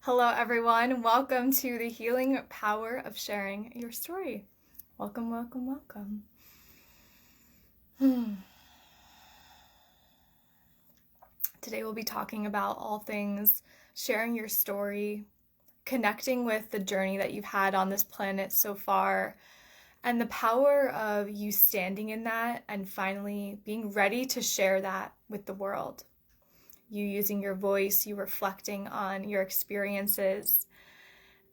Hello, everyone. Welcome to the healing power of sharing your story. Welcome, welcome, welcome. Today we'll be talking about all things sharing your story, connecting with the journey that you've had on this planet so far, and the power of you standing in that and finally being ready to share that with the world. You using your voice, you reflecting on your experiences.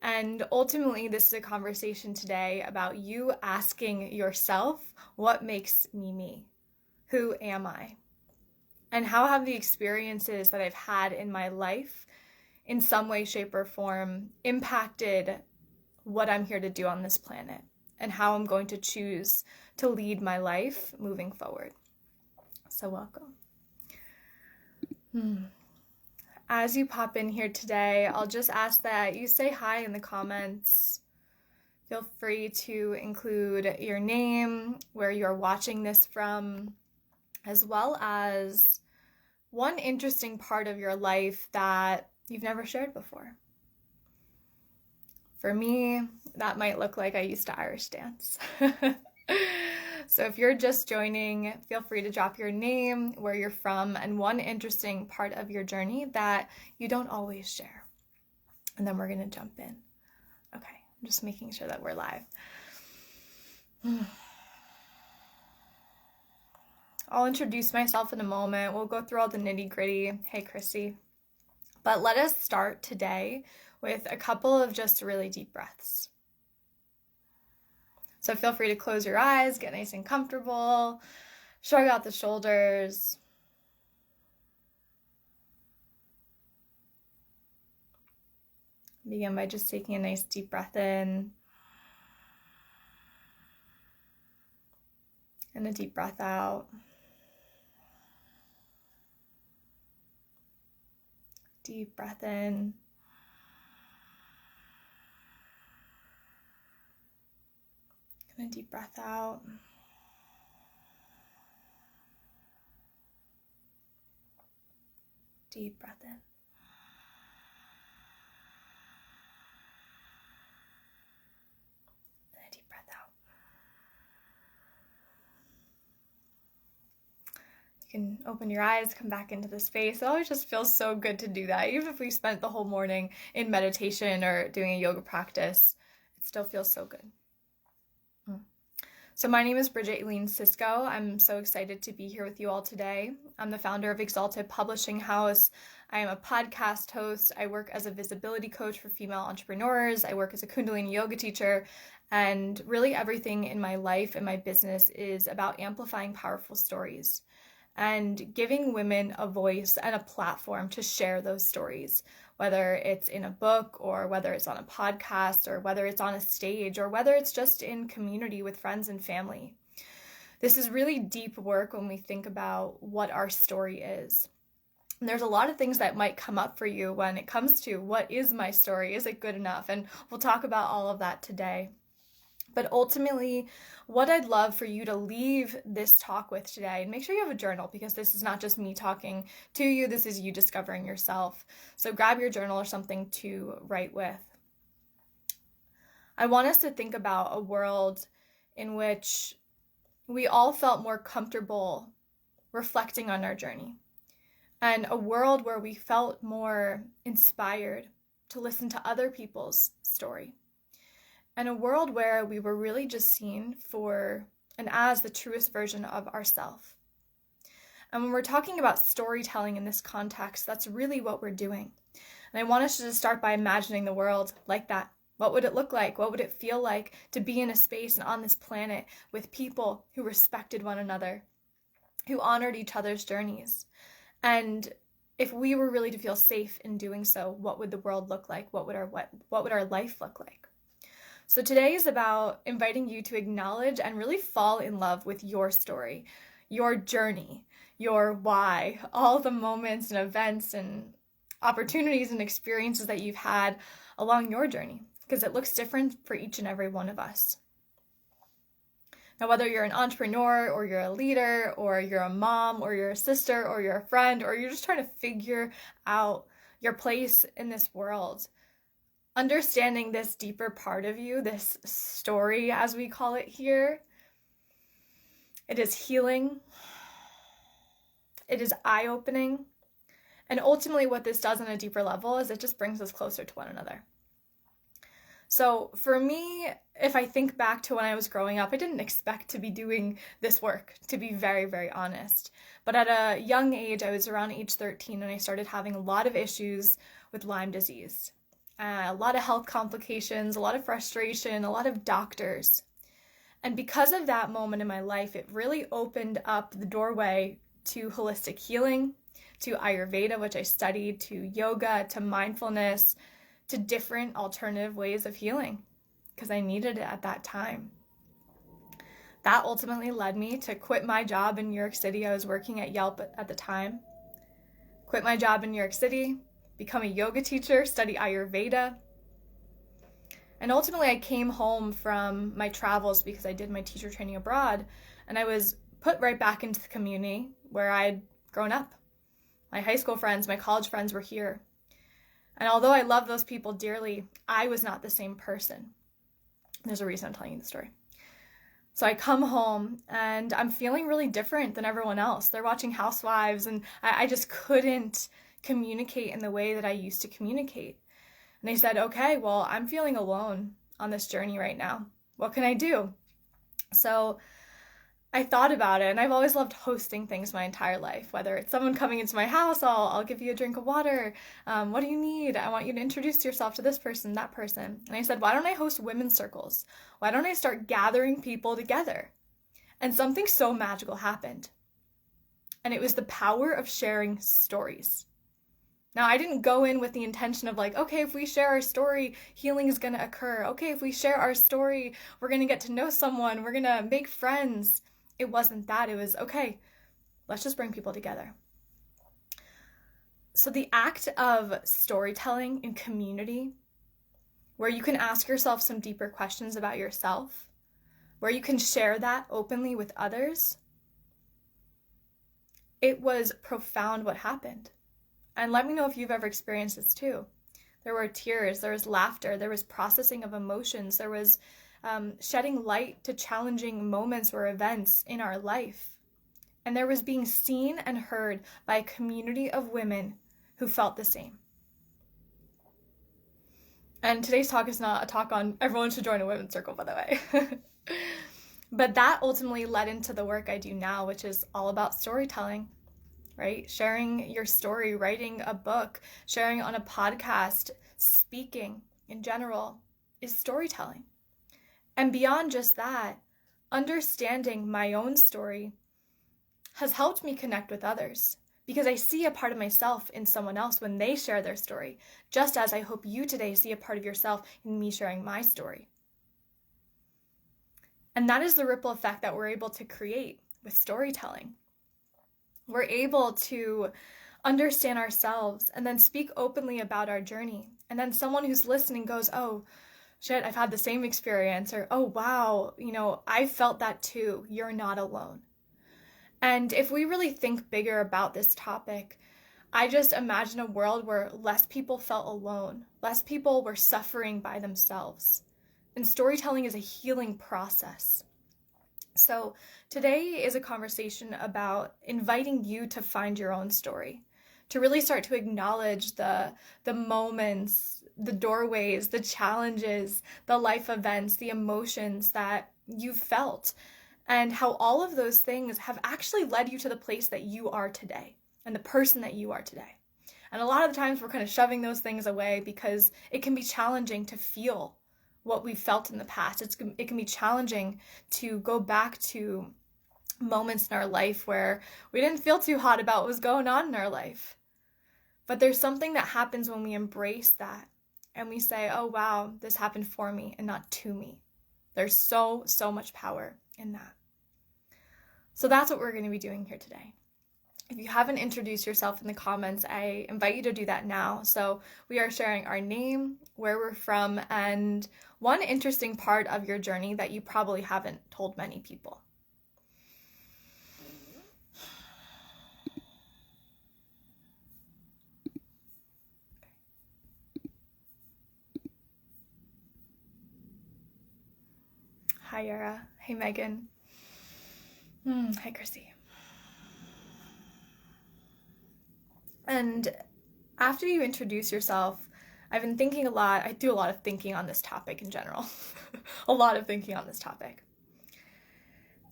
And ultimately, this is a conversation today about you asking yourself, what makes me me? Who am I? And how have the experiences that I've had in my life, in some way, shape, or form, impacted what I'm here to do on this planet and how I'm going to choose to lead my life moving forward? So welcome. As you pop in here today, I'll just ask that you say hi in the comments. Feel free to include your name, where you're watching this from, as well as one interesting part of your life that you've never shared before. For me, that might look like I used to Irish dance. So if you're just joining, feel free to drop your name, where you're from, and one interesting part of your journey that you don't always share. And then we're going to jump in. Okay, I'm just making sure that we're live. I'll introduce myself in a moment. We'll go through all the nitty-gritty. Hey, Chrissy. But let us start today with a couple of just really deep breaths. So feel free to close your eyes, get nice and comfortable, shrug out the shoulders. Begin by just taking a nice deep breath in and a deep breath out. Deep breath in. And a deep breath out. Deep breath in. And a deep breath out. You can open your eyes, come back into the space. It always just feels so good to do that. Even if we spent the whole morning in meditation or doing a yoga practice, it still feels so good. So my name is Bridget Cisco. I'm so excited to be here with you all today. I'm the founder of Exalted Publishing House. I am a podcast host. I work as a visibility coach for female entrepreneurs. I work as a Kundalini yoga teacher. And really everything in my life and my business is about amplifying powerful stories and giving women a voice and a platform to share those stories, whether it's in a book or whether it's on a podcast or whether it's on a stage or whether it's just in community with friends and family. This is really deep work when we think about what our story is. And there's a lot of things that might come up for you when it comes to what is my story? Is it good enough? And we'll talk about all of that today. But ultimately, what I'd love for you to leave this talk with today, and make sure you have a journal, because this is not just me talking to you, this is you discovering yourself. So grab your journal or something to write with. I want us to think about a world in which we all felt more comfortable reflecting on our journey, and a world where we felt more inspired to listen to other people's story. And a world where we were really just seen for and as the truest version of ourselves. And when we're talking about storytelling in this context, that's really what we're doing. And I want us to just start by imagining the world like that. What would it look like? What would it feel like to be in a space and on this planet with people who respected one another, who honored each other's journeys? And if we were really to feel safe in doing so, what would the world look like? What would our life look like? So today is about inviting you to acknowledge and really fall in love with your story, your journey, your why, all the moments and events and opportunities and experiences that you've had along your journey, because it looks different for each and every one of us. Now, whether you're an entrepreneur or you're a leader or you're a mom or you're a sister or you're a friend or you're just trying to figure out your place in this world, understanding this deeper part of you, this story, as we call it here, it is healing. It is eye-opening. And ultimately what this does on a deeper level is it just brings us closer to one another. So for me, if I think back to when I was growing up, I didn't expect to be doing this work, to be very, very honest. But at a young age, I was around age 13, and I started having a lot of issues with Lyme disease. A lot of health complications, a lot of frustration, a lot of doctors. And because of that moment in my life, it really opened up the doorway to holistic healing, to Ayurveda, which I studied, to yoga, to mindfulness, to different alternative ways of healing, because I needed it at that time. That ultimately led me to quit my job in New York City. I was working at Yelp at the time. Quit my job in New York City, become a yoga teacher, study Ayurveda. And ultimately I came home from my travels because I did my teacher training abroad, and I was put right back into the community where I'd grown up. My high school friends, my college friends were here. And although I love those people dearly, I was not the same person. There's a reason I'm telling you the story. So I come home and I'm feeling really different than everyone else. They're watching Housewives, and I just couldn't communicate in the way that I used to communicate. And they said, okay, well, I'm feeling alone on this journey right now. What can I do? So I thought about it, and I've always loved hosting things my entire life. Whether it's someone coming into my house, I'll give you a drink of water. What do you need? I want you to introduce yourself to this person, that person. And I said, why don't I host women's circles? Why don't I start gathering people together? And something so magical happened. And it was the power of sharing stories. Now, I didn't go in with the intention of like, okay, if we share our story, healing is going to occur. Okay, if we share our story, we're going to get to know someone. We're going to make friends. It wasn't that. It was, okay, let's just bring people together. So the act of storytelling in community, where you can ask yourself some deeper questions about yourself, where you can share that openly with others, it was profound what happened. And let me know if you've ever experienced this too. There were tears, there was laughter, there was processing of emotions, there was shedding light to challenging moments or events in our life. And there was being seen and heard by a community of women who felt the same. And today's talk is not a talk on everyone should join a women's circle, by the way. But that ultimately led into the work I do now, which is all about storytelling, right? Sharing your story, writing a book, sharing on a podcast, speaking in general is storytelling. And beyond just that, understanding my own story has helped me connect with others, because I see a part of myself in someone else when they share their story, just as I hope you today see a part of yourself in me sharing my story. And that is the ripple effect that we're able to create with storytelling. We're able to understand ourselves and then speak openly about our journey. And then someone who's listening goes, oh, shit, I've had the same experience, or, oh, wow, I felt that too. You're not alone. And if we really think bigger about this topic, I just imagine a world where less people felt alone, less people were suffering by themselves. And storytelling is a healing process. So today is a conversation about inviting you to find your own story, to really start to acknowledge the moments, the doorways, the challenges, the life events, the emotions that you've felt, and how all of those things have actually led you to the place that you are today and the person that you are today. And a lot of the times we're kind of shoving those things away because it can be challenging to feel what we've felt in the past. It can be challenging to go back to moments in our life where we didn't feel too hot about what was going on in our life. But there's something that happens when we embrace that and we say, oh, wow, this happened for me and not to me. There's so much power in that. So that's what we're going to be doing here today. If you haven't introduced yourself in the comments, I invite you to do that now. So we are sharing our name, where we're from, and one interesting part of your journey that you probably haven't told many people. Hi, Yara. Hey, Megan. Hi, Chrissy. And after you introduce yourself, I've been thinking a lot. I do a lot of thinking on this topic in general. A lot of thinking on this topic.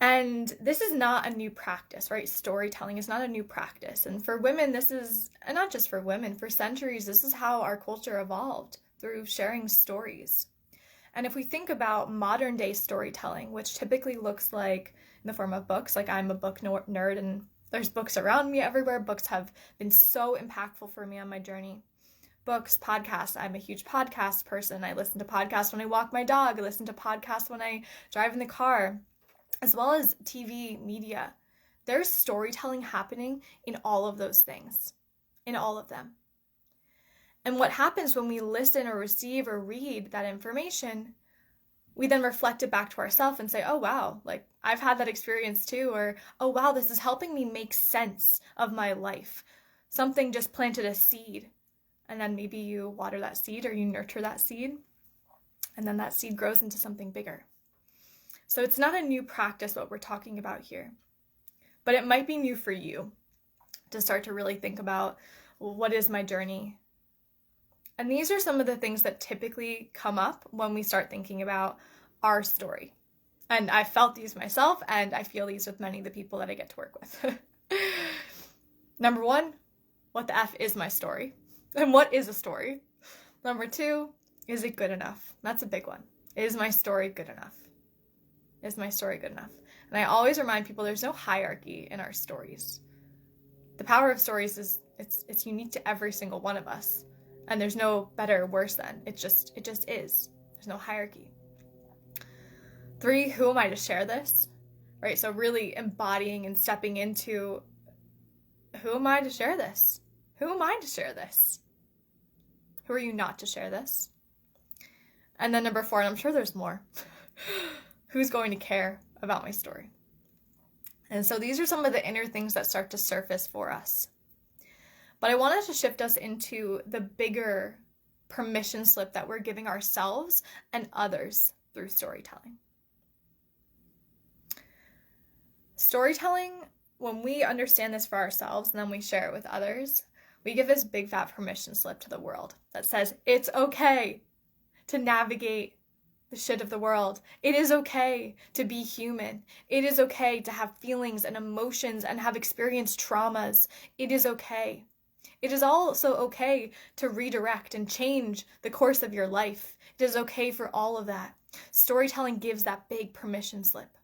And this is not a new practice, right? Storytelling is not a new practice. And for women, this is, and not just for women, for centuries, this is how our culture evolved, through sharing stories. And if we think about modern day storytelling, which typically looks like in the form of books, like I'm a book nerd and there's books around me everywhere. Books have been so impactful for me on my journey. Books, podcasts. I'm a huge podcast person. I listen to podcasts when I walk my dog. I listen to podcasts when I drive in the car, as well as TV, media. There's storytelling happening in all of those things, in all of them. And what happens when we listen or receive or read that information, we then reflect it back to ourselves and say, oh, wow, like I've had that experience too, or, oh, wow, this is helping me make sense of my life. Something just planted a seed, and then maybe you water that seed or you nurture that seed, and then that seed grows into something bigger. So it's not a new practice what we're talking about here, but it might be new for you to start to really think about, well, what is my journey? And these are some of the things that typically come up when we start thinking about our story. And I felt these myself, and I feel these with many of the people that I get to work with. Number one, what the F is my story? And what is a story? Number two, is it good enough? That's a big one. Is my story good enough? Is my story good enough? And I always remind people there's no hierarchy in our stories. The power of stories is it's unique to every single one of us. And there's no better or worse than. It just is. There's no hierarchy. 3, who am I to share this? Right? So really embodying and stepping into, who am I to share this? Who am I to share this? Who are you not to share this? And then number 4, and I'm sure there's more. Who's going to care about my story? And so these are some of the inner things that start to surface for us. But I wanted to shift us into the bigger permission slip that we're giving ourselves and others through storytelling. Storytelling, when we understand this for ourselves and then we share it with others, we give this big fat permission slip to the world that says it's okay to navigate the shit of the world. It is okay to be human. It is okay to have feelings and emotions and have experienced traumas. It is okay. It is also okay to redirect and change the course of your life. It is okay for all of that. Storytelling gives that big permission slip.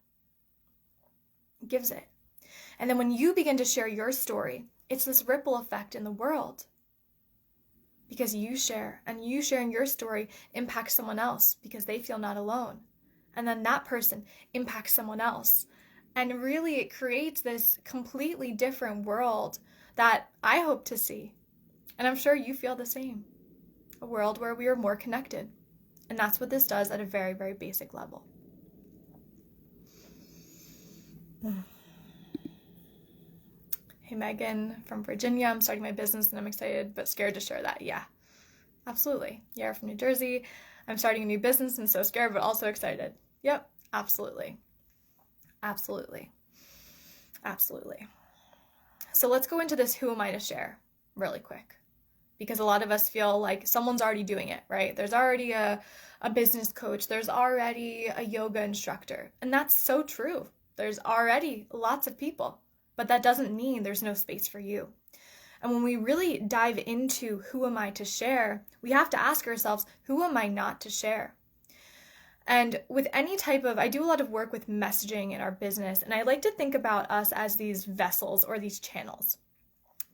It gives it. And then when you begin to share your story, it's this ripple effect in the world. Because you share, and you sharing your story impacts someone else because they feel not alone. And then that person impacts someone else. And really it creates this completely different world that I hope to see. And I'm sure you feel the same. A world where we are more connected. And that's what this does at a very, very basic level. Hey, Megan from Virginia. I'm starting my business and I'm excited but scared to share that. Yeah, absolutely. Yara from New Jersey. I'm starting a new business and so scared but also excited. Yep, absolutely. Absolutely. Absolutely. So let's go into this who am I to share really quick. Because a lot of us feel like someone's already doing it, right? There's already a business coach. There's already a yoga instructor. And that's so true. There's already lots of people. But that doesn't mean there's no space for you. And when we really dive into who am I to share, we have to ask ourselves, who am I not to share? And with any type of, I do a lot of work with messaging in our business, and I like to think about us as these vessels or these channels.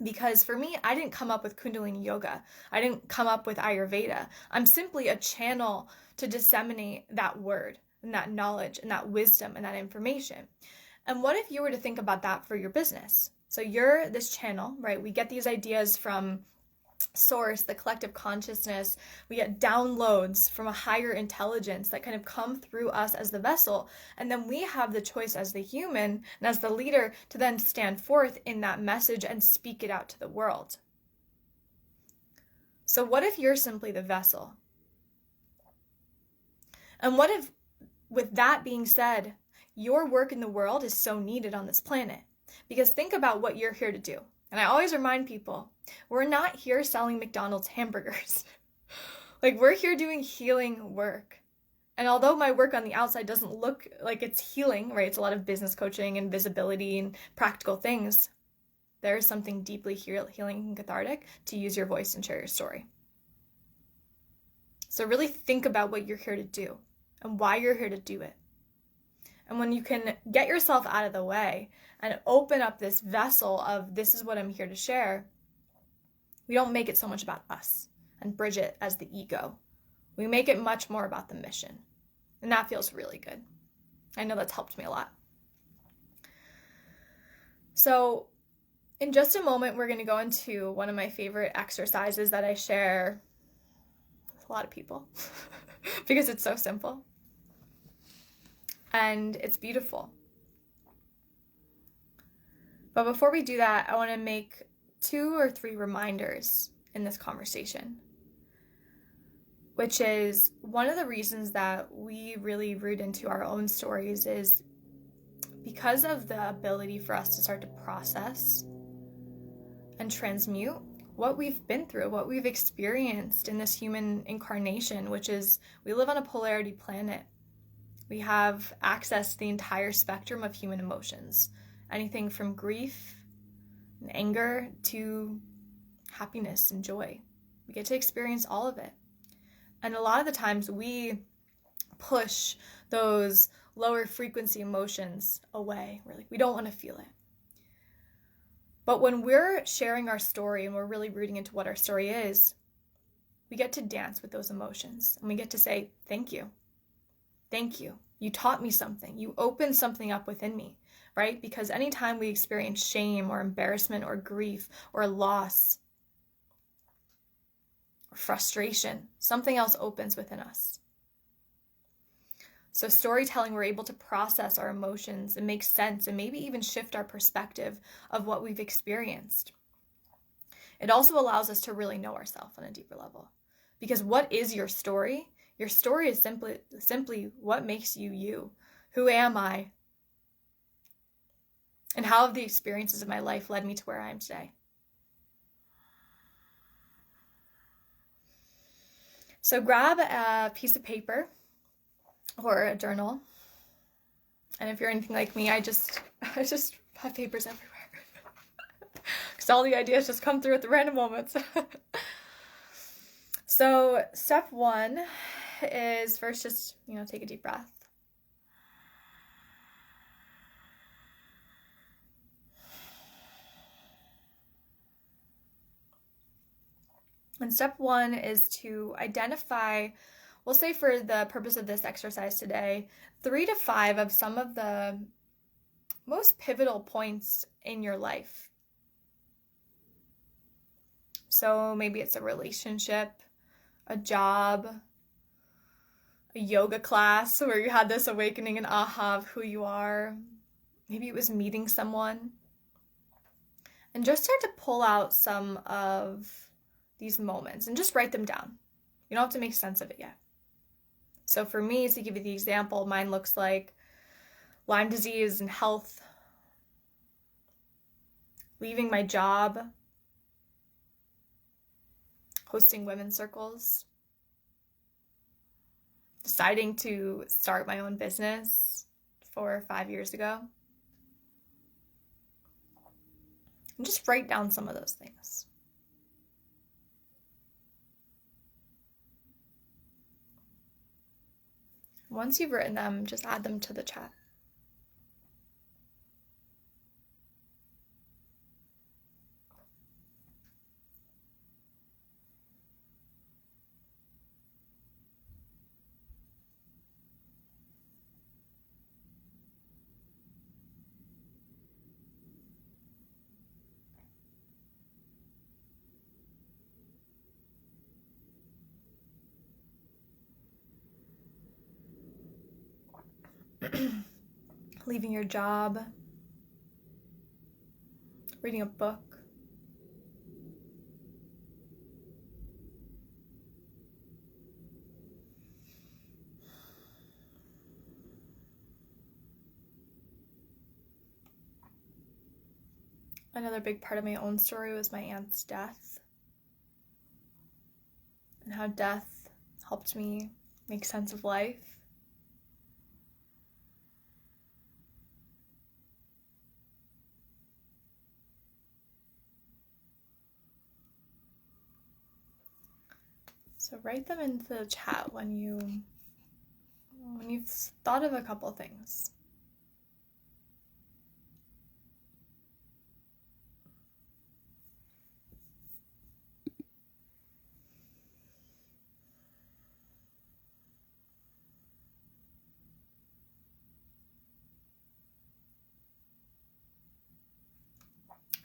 Because for me, I didn't come up with Kundalini Yoga. I didn't come up with Ayurveda. I'm simply a channel to disseminate that word and that knowledge and that wisdom and that information. And what if you were to think about that for your business? So you're this channel, right? We get these ideas from source, the collective consciousness. We get downloads from a higher intelligence that kind of come through us as the vessel. And then we have the choice as the human and as the leader to then stand forth in that message and speak it out to the world. So what if you're simply the vessel? And what if with that being said, your work in the world is so needed on this planet, because think about what you're here to do. And I always remind people, we're not here selling McDonald's hamburgers. Like, we're here doing healing work. And although my work on the outside doesn't look like it's healing, right? It's a lot of business coaching and visibility and practical things. There is something deeply healing and cathartic to use your voice and share your story. So really think about what you're here to do and why you're here to do it. And when you can get yourself out of the way and open up this vessel of this is what I'm here to share, we don't make it so much about us and Bridget as the ego. We make it much more about the mission. And that feels really good. I know that's helped me a lot. So in just a moment, we're going to go into one of my favorite exercises that I share with a lot of people because it's so simple and it's beautiful. But before we do that, I want to make 2 or 3 reminders in this conversation, which is one of the reasons that we really root into our own stories is because of the ability for us to start to process and transmute what we've been through, what we've experienced in this human incarnation, which is we live on a polarity planet. We have access to the entire spectrum of human emotions, anything from grief and anger to happiness and joy. We get to experience all of it. And a lot of the times we push those lower frequency emotions away. We're like, we don't want to feel it. But when we're sharing our story and we're really rooting into what our story is, we get to dance with those emotions and we get to say, thank you. Thank you. You taught me something. You opened something up within me, right? Because anytime we experience shame or embarrassment or grief or loss or frustration, something else opens within us. So storytelling, we're able to process our emotions and make sense and maybe even shift our perspective of what we've experienced. It also allows us to really know ourselves on a deeper level. Because what is your story? Your story is simply what makes you you. Who am I? And how have the experiences of my life led me to where I am today? So grab a piece of paper or a journal. And if you're anything like me, I just have papers everywhere. Because all the ideas just come through at the random moments. So step 1 is first just, take a deep breath. And step 1 is to identify, we'll say for the purpose of this exercise today, 3 to 5 of some of the most pivotal points in your life. So maybe it's a relationship, a job, a yoga class where you had this awakening and aha of who you are. Maybe it was meeting someone. And just start to pull out some of these moments and just write them down. You don't have to make sense of it yet. So for me, to give you the example, mine looks like Lyme disease and health, leaving my job, hosting women's circles, deciding to start my own business 4 or 5 years ago. And just write down some of those things. Once you've written them, just add them to the chat. Leaving your job, reading a book, Another big part of my own story was my aunt's death, and how death helped me make sense of life. So write them into the chat when you've thought of a couple things.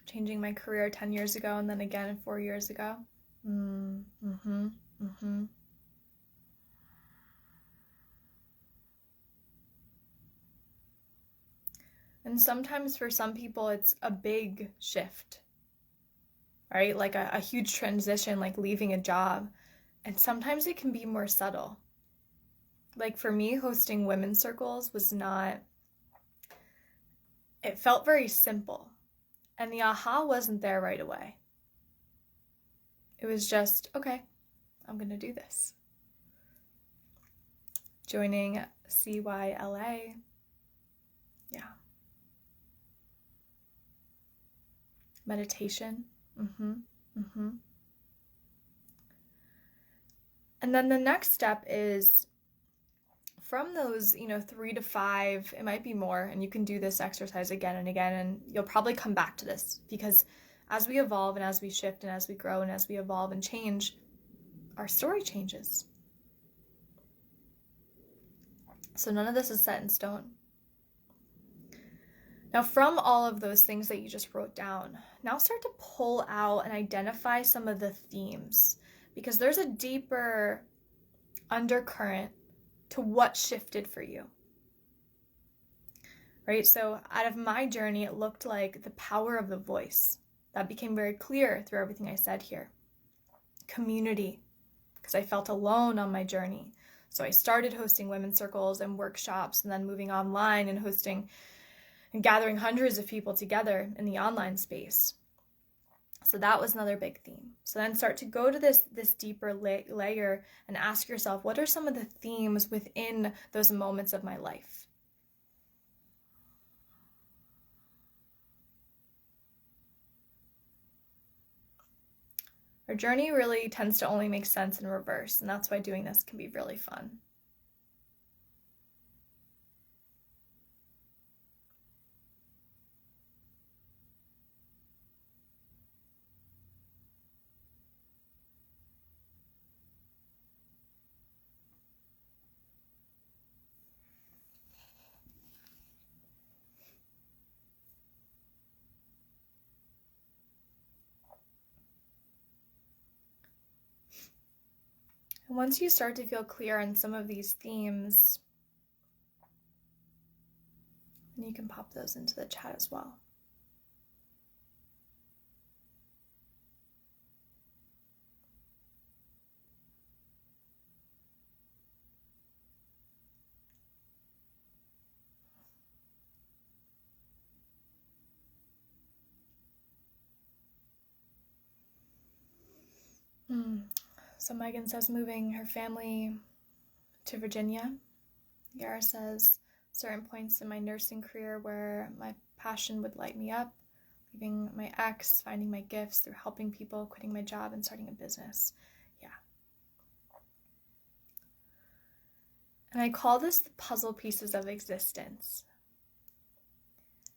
Changing my career 10 years ago and then again 4 years ago. And sometimes for some people it's a big shift, right? Like a huge transition, like leaving a job. And sometimes it can be more subtle. Like for me, hosting women's circles was not, it felt very simple. And the aha wasn't there right away. It was just, okay, I'm going to do this. Joining CYLA. Yeah. Meditation. And then the next step is from those, 3 to 5, it might be more, and you can do this exercise again and again, and you'll probably come back to this because as we evolve and as we shift and as we grow and as we evolve and change, our story changes. So none of this is set in stone. Now, from all of those things that you just wrote down, now start to pull out and identify some of the themes, because there's a deeper undercurrent to what shifted for you. Right? So out of my journey, it looked like the power of the voice. That became very clear through everything I said here. Community, because I felt alone on my journey. So I started hosting women's circles and workshops, and then moving online and hosting and gathering hundreds of people together in the online space. So that was another big theme. So then start to go to this deeper layer and ask yourself, what are some of the themes within those moments of my life? Our journey really tends to only make sense in reverse, and that's why doing this can be really fun. And once you start to feel clear on some of these themes, then you can pop those into the chat as well. So Megan says moving her family to Virginia. Yara says certain points in my nursing career where my passion would light me up, leaving my ex, finding my gifts through helping people, quitting my job and starting a business. Yeah. And I call this the puzzle pieces of existence,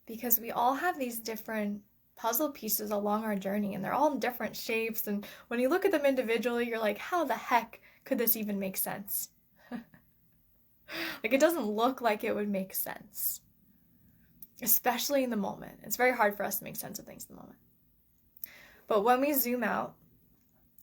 because we all have these different puzzle pieces along our journey, and they're all in different shapes, and when you look at them individually, you're like, how the heck could this even make sense? Like, it doesn't look like it would make sense, especially in the moment. It's very hard for us to make sense of things in the moment. But when we zoom out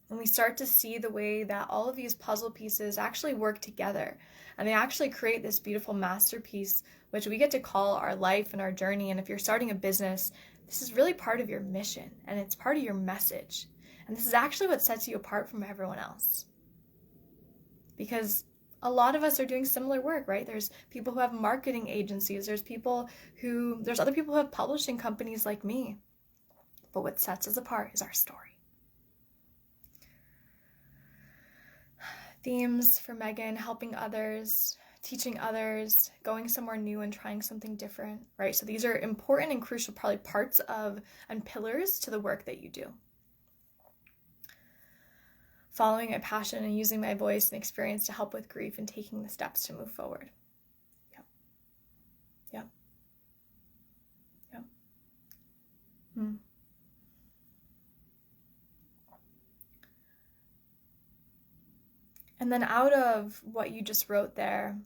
and we start to see the way that all of these puzzle pieces actually work together, and they actually create this beautiful masterpiece, which we get to call our life and our journey. And if you're starting a business, this is really part of your mission, and it's part of your message. And this is actually what sets you apart from everyone else. Because a lot of us are doing similar work, right? There's people who have marketing agencies. There's other people who have publishing companies like me. But what sets us apart is our story. Themes for Megan: helping others, teaching others, going somewhere new and trying something different, right? So these are important and crucial probably parts of and pillars to the work that you do. Following my passion and using my voice and experience to help with grief and taking the steps to move forward. Yep. And then out of what you just wrote there,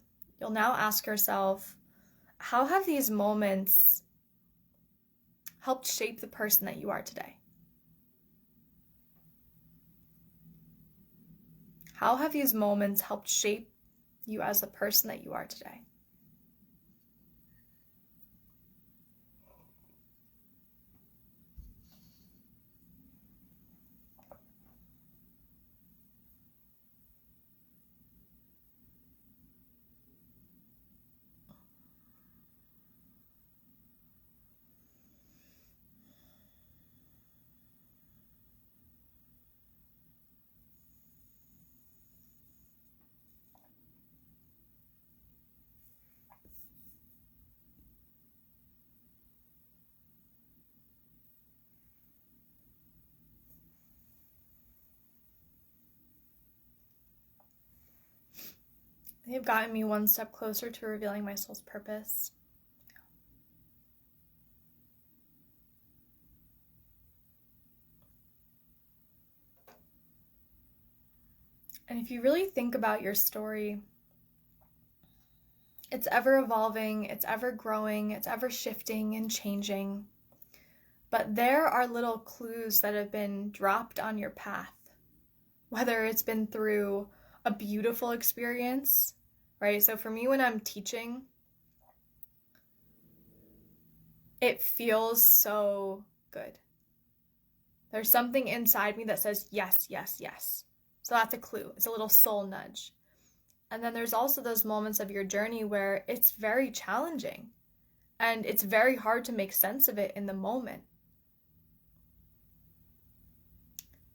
you'll now ask yourself, how have these moments helped shape the person that you are today? How have these moments helped shape you as the person that you are today? They have gotten me one step closer to revealing my soul's purpose. And if you really think about your story, it's ever evolving, it's ever growing, it's ever shifting and changing. But there are little clues that have been dropped on your path, whether it's been through a beautiful experience, right? So for me, when I'm teaching, it feels so good. There's something inside me that says, yes, yes, yes. So that's a clue. It's a little soul nudge. And then there's also those moments of your journey where it's very challenging and it's very hard to make sense of it in the moment.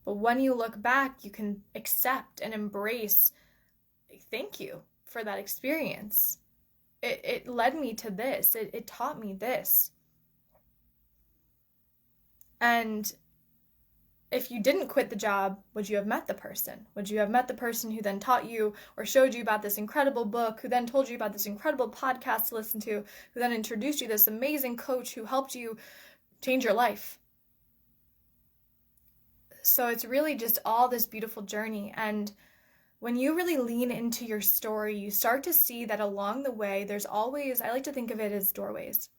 But when you look back, you can accept and embrace, thank you for that experience. It led me to this. It taught me this. And if you didn't quit the job, would you have met the person? Would you have met the person who then taught you or showed you about this incredible book, who then told you about this incredible podcast to listen to, who then introduced you to this amazing coach who helped you change your life? So it's really just all this beautiful journey. And when you really lean into your story, you start to see that along the way, there's always, I like to think of it as doorways.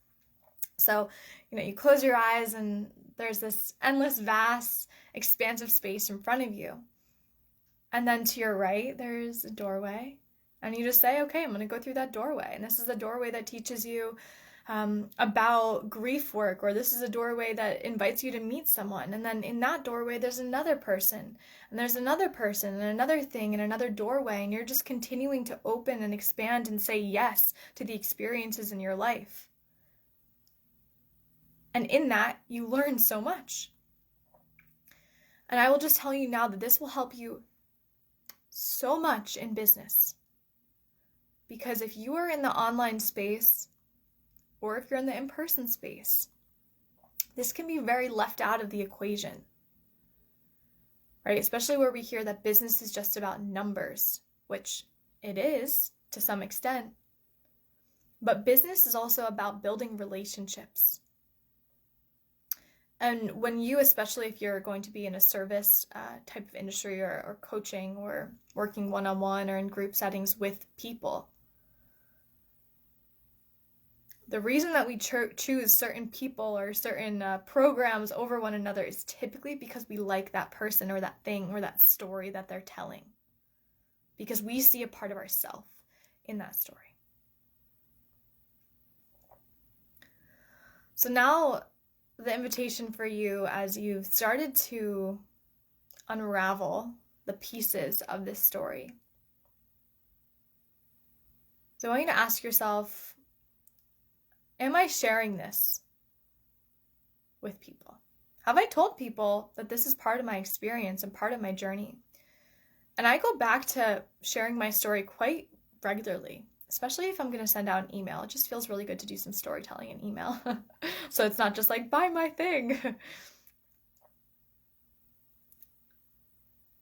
So, you close your eyes and there's this endless, vast, expansive space in front of you. And then to your right, there's a doorway. And you just say, okay, I'm going to go through that doorway. And this is a doorway that teaches you about grief work, or this is a doorway that invites you to meet someone. And then in that doorway, there's another person, and there's another person, and another thing, and another doorway. And you're just continuing to open and expand and say yes to the experiences in your life. And in that, you learn so much. And I will just tell you now that this will help you so much in business. Because if you are in the online space, or if you're in the in-person space, this can be very left out of the equation, right? Especially where we hear that business is just about numbers, which it is to some extent. But business is also about building relationships. And when you, especially if you're going to be in a service type of industry or coaching or working one-on-one or in group settings with people, the reason that we choose certain people or certain programs over one another is typically because we like that person or that thing or that story that they're telling. Because we see a part of ourselves in that story. So now the invitation for you, as you've started to unravel the pieces of this story. So I want you to ask yourself, am I sharing this with people? Have I told people that this is part of my experience and part of my journey? And I go back to sharing my story quite regularly, especially if I'm going to send out an email. It just feels really good to do some storytelling in email. So it's not just like, buy my thing.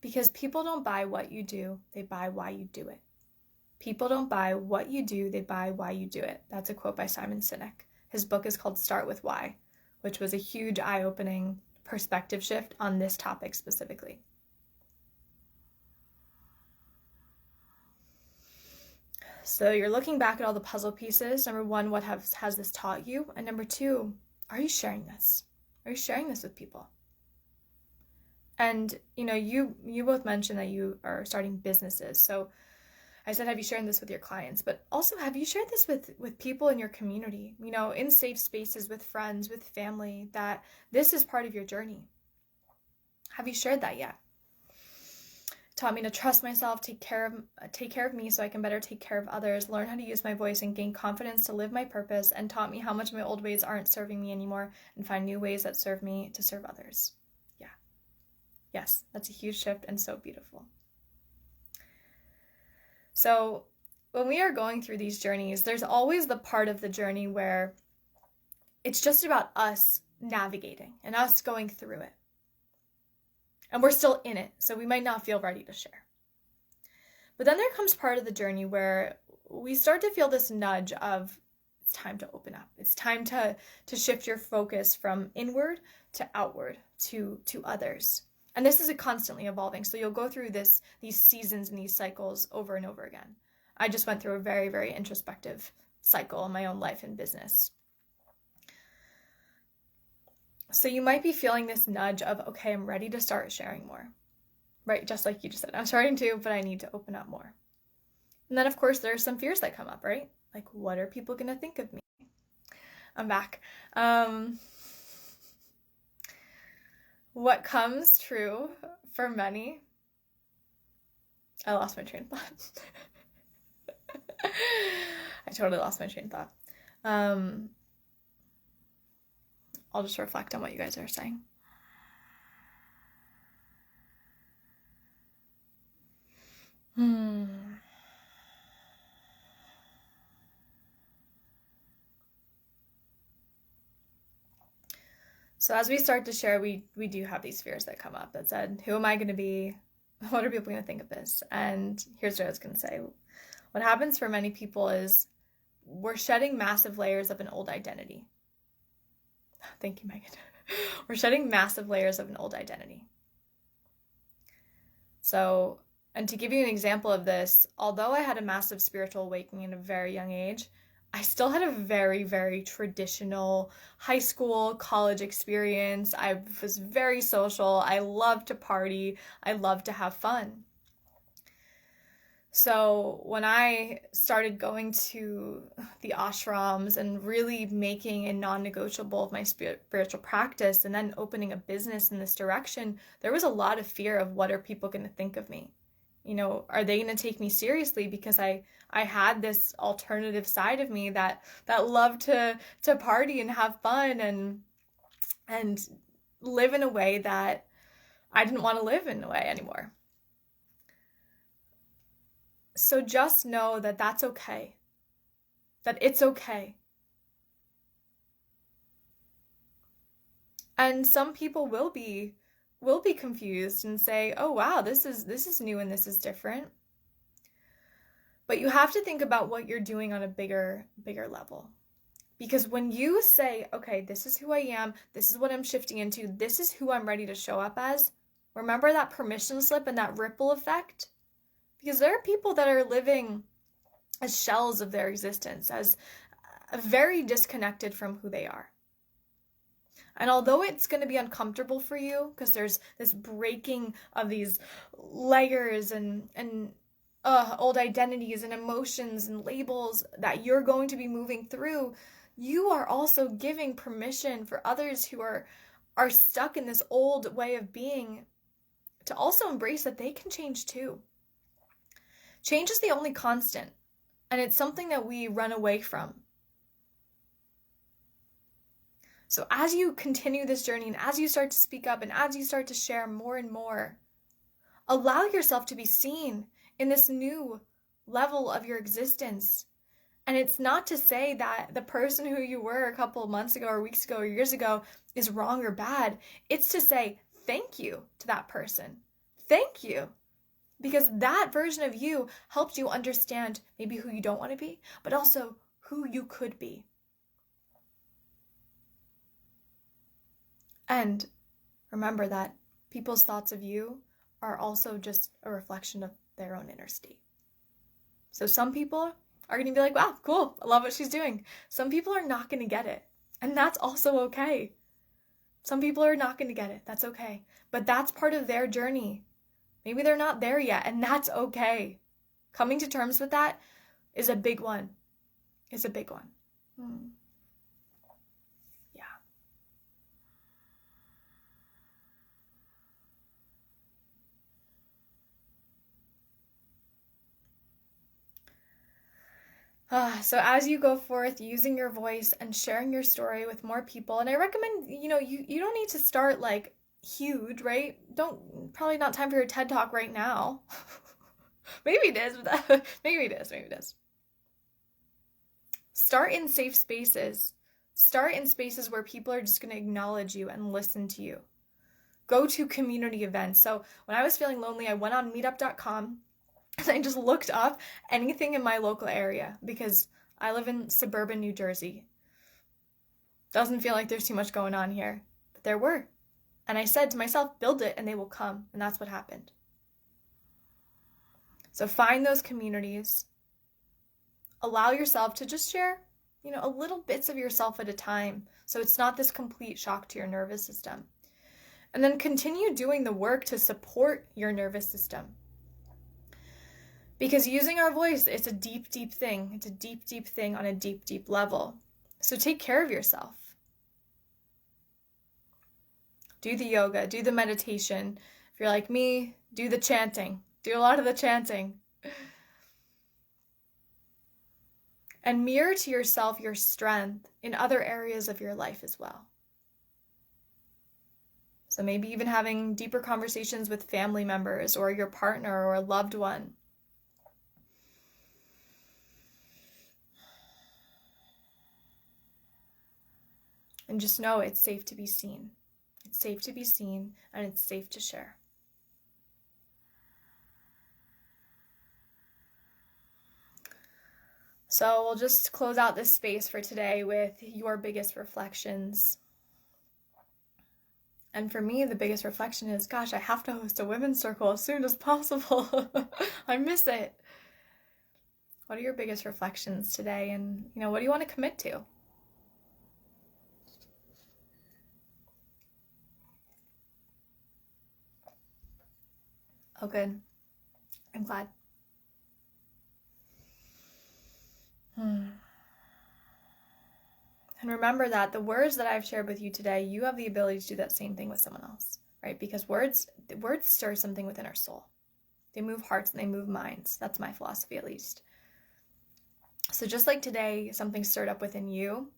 Because people don't buy what you do, they buy why you do it. People don't buy what you do, they buy why you do it. That's a quote by Simon Sinek. His book is called Start With Why, which was a huge eye-opening perspective shift on this topic specifically. So you're looking back at all the puzzle pieces. Number one, what has this taught you? And number two, are you sharing this? Are you sharing this with people? And, you both mentioned that you are starting businesses. So I said, have you shared this with your clients? But also, have you shared this with people in your community, in safe spaces, with friends, with family, that this is part of your journey? Have you shared that yet? Taught me to trust myself, take care of me so I can better take care of others, learn how to use my voice and gain confidence to live my purpose, and taught me how much my old ways aren't serving me anymore and find new ways that serve me to serve others. Yeah. Yes, that's a huge shift and so beautiful. So when we are going through these journeys, there's always the part of the journey where it's just about us navigating and us going through it. And we're still in it, so we might not feel ready to share. But then there comes part of the journey where we start to feel this nudge of it's time to open up. It's time to shift your focus from inward to outward to others. And this is a constantly evolving. So you'll go through these seasons and these cycles over and over again. I just went through a very, very introspective cycle in my own life and business. So you might be feeling this nudge of, okay, I'm ready to start sharing more, right? Just like you just said, I'm starting to, but I need to open up more. And then, of course, there are some fears that come up, right? Like, what are people going to think of me? I'm back. What comes true for many, I lost my train of thought. I totally lost my train of thought. I'll just reflect on what you guys are saying. So as we start to share, we do have these fears that come up that said, who am I going to be? What are people going to think of this? And here's what I was going to say. What happens for many people is we're shedding massive layers of an old identity. Thank you, Megan. We're shedding massive layers of an old identity. So, and to give you an example of this, although I had a massive spiritual awakening at a very young age, I still had a very, very traditional high school, college experience. I was very social. I loved to party. I loved to have fun. So when I started going to the ashrams and really making it non-negotiable of my spiritual practice and then opening a business in this direction, there was a lot of fear of what are people going to think of me? Are they going to take me seriously because I had this alternative side of me that loved to party and have fun and live in a way that I didn't want to live in a way anymore. So just know that that's okay. That it's okay. And some people will be confused and say, "Oh wow, this is new and this is different." But you have to think about what you're doing on a bigger level. Because when you say, "Okay, this is who I am, this is what I'm shifting into, this is who I'm ready to show up as," remember that permission slip and that ripple effect? Because there are people that are living as shells of their existence, as very disconnected from who they are. And although it's going to be uncomfortable for you, because there's this breaking of these layers and old identities and emotions and labels that you're going to be moving through, you are also giving permission for others who are stuck in this old way of being to also embrace that they can change too. Change is the only constant, and it's something that we run away from. So as you continue this journey and as you start to speak up and as you start to share more and more, allow yourself to be seen in this new level of your existence. And it's not to say that the person who you were a couple of months ago or weeks ago or years ago is wrong or bad. It's to say thank you to that person. Thank you. Because that version of you helped you understand maybe who you don't want to be, but also who you could be. And remember that people's thoughts of you are also just a reflection of their own inner state. So some people are going to be like, wow, cool, I love what she's doing. Some people are not going to get it. And that's also okay. Some people are not going to get it. That's okay. But that's part of their journey. Maybe they're not there yet, and that's okay. Coming to terms with that is a big one. It's a big one. Yeah. So as you go forth using your voice and sharing your story with more people, and I recommend, you don't need to start like huge, right? Probably not time for your TED Talk right now. Maybe it is, but maybe it is. Start in safe spaces. Start in spaces where people are just going to acknowledge you and listen to you. Go to community events. So when I was feeling lonely, I went on meetup.com and I just looked up anything in my local area because I live in suburban New Jersey. Doesn't feel like there's too much going on here, but there were. And I said to myself, build it and they will come. And that's what happened. So find those communities. Allow yourself to just share, a little bits of yourself at a time. So it's not this complete shock to your nervous system. And then continue doing the work to support your nervous system. Because using our voice, it's a deep, deep thing. It's a deep, deep thing on a deep, deep level. So take care of yourself. Do the yoga, do the meditation. If you're like me, do the chanting. Do a lot of the chanting. And mirror to yourself your strength in other areas of your life as well. So maybe even having deeper conversations with family members or your partner or a loved one. And just know it's safe to be seen. It's safe to be seen and it's safe to share. So we'll just close out this space for today with your biggest reflections. And for me, the biggest reflection is, gosh, I have to host a women's circle as soon as possible. I miss it. What are your biggest reflections today? And, what do you want to commit to? Oh, good. I'm glad. And remember that the words that I've shared with you today, you have the ability to do that same thing with someone else, right? Because words stir something within our soul. They move hearts and they move minds. That's my philosophy, at least. So just like today, something stirred up within you,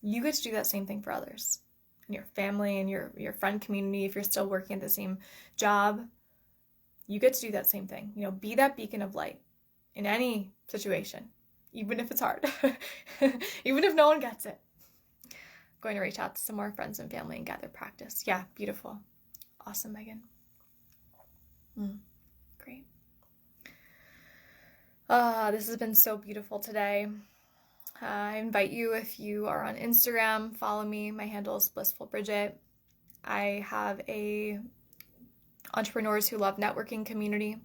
you get to do that same thing for others. In your family and your friend community, if you're still working at the same job, you get to do that same thing. Be that beacon of light in any situation. Even if it's hard, even if no one gets it. I'm going to reach out to some more friends and family and gather practice. Yeah, beautiful. Awesome, Megan. Great. This has been so beautiful today. I invite you, if you are on Instagram, follow me. My handle is Blissful Bridget. I have a Entrepreneurs Who Love Networking community.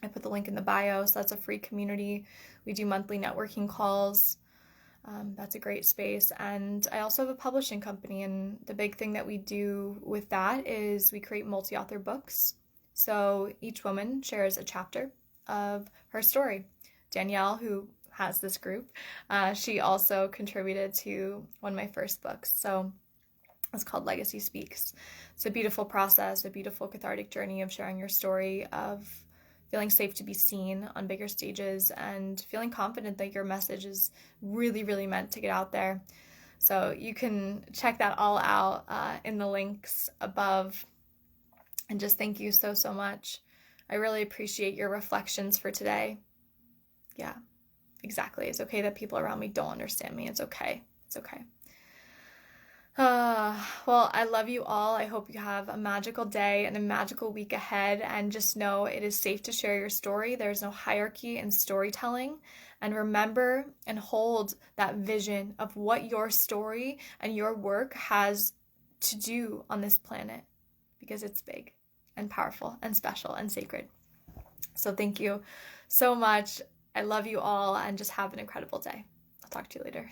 I put the link in the bio, so that's a free community. We do monthly networking calls. That's a great space. And I also have a publishing company, and the big thing that we do with that is we create multi-author books. So each woman shares a chapter of her story. Danielle, who has this group, she also contributed to one of my first books. So it's called Legacy Speaks. It's a beautiful process, a beautiful cathartic journey of sharing your story, of feeling safe to be seen on bigger stages and feeling confident that your message is really, really meant to get out there. So you can check that all out in the links above. And just thank you so, so much. I really appreciate your reflections for today. Yeah, exactly. It's okay that people around me don't understand me. It's okay. It's okay. Well, I love you all. I hope you have a magical day and a magical week ahead. And just know it is safe to share your story. There's no hierarchy in storytelling. And remember and hold that vision of what your story and your work has to do on this planet, because it's big and powerful and special and sacred. So thank you so much. I love you all, and just have an incredible day. I'll talk to you later.